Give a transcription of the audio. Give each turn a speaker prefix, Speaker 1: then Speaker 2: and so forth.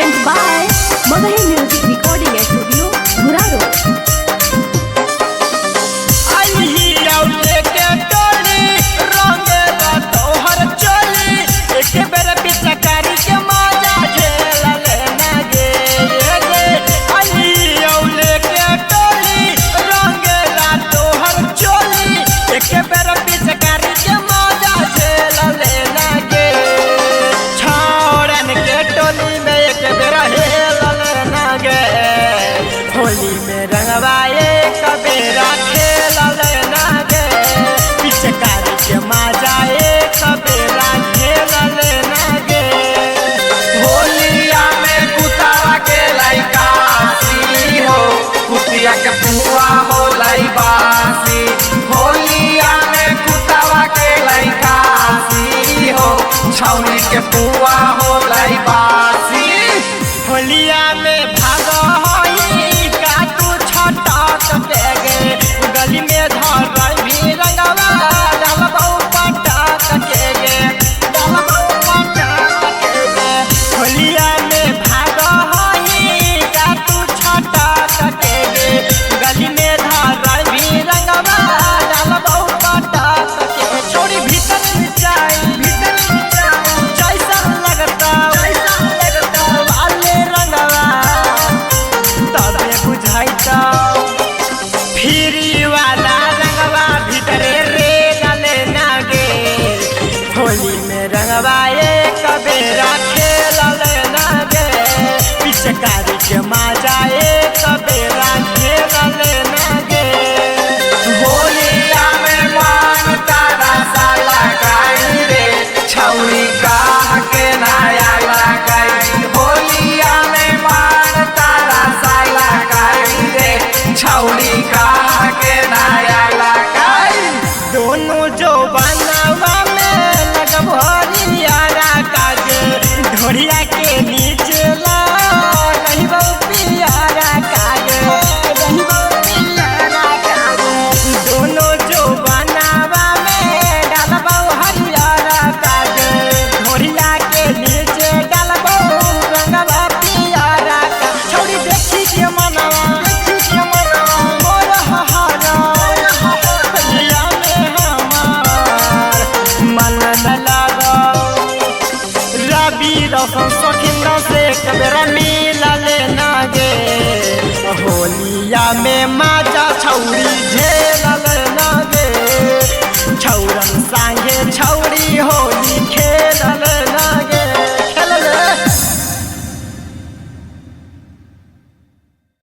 Speaker 1: present by Magahi Music Recording Studio, Muraro.
Speaker 2: Holi में रंगवाए कबेरा खेल लेना गे, पिचकारी के मजाए कबेरा खेल लेना गे।
Speaker 3: होलिया में कुतावा के लइका सी हो, कुतिया के पुआ हो लाई बासी। होलिया में कुतावा के लइका सी हो, छौनी के पुआ हो लाई बासी।
Speaker 2: होलिया में भागो गली में धर भी रंगवा डालबौ पटाक के गे, डालबौ पटाक के गे। होलिया में भागो हई का तू छटाक के गे, गली में धर भी रंगवा डालबौ पटाक के। छोड़ी भीतर जाई जैसा लगता वाले रंगवा तबे बुझाइता। फिरी वाला रंगवा भीतरे रे डाले नागे, होली में रंगवाए कबेरा खेल लेना गे, पिचकारी के मजाए कबेरा खेल लेना गे।
Speaker 3: होलिया में मान तारा साला गाई रे, छौरी काह के नया लगाई। होलिया में मान तारा साला गाई रे, छौरी काह के नया लगाई।
Speaker 2: दोनों जो बनवा में लगभरिया कागे, ढोरिया के नीचे ला रहिबौ पियारा कागे, रहिबौ पियारा कागे। दोनों जो बनवा में डालबौ हरियारा कागे, ढोरिया के नीचे डालबौ रंगवा पियारा का। छोड़ी देखी के मनवा मोर हहारा, होलिया में हमार मन न लागो। रवि रौशन शौकीन से कबेरा मिला लेना गे, होलिया में माजा छौरी झेल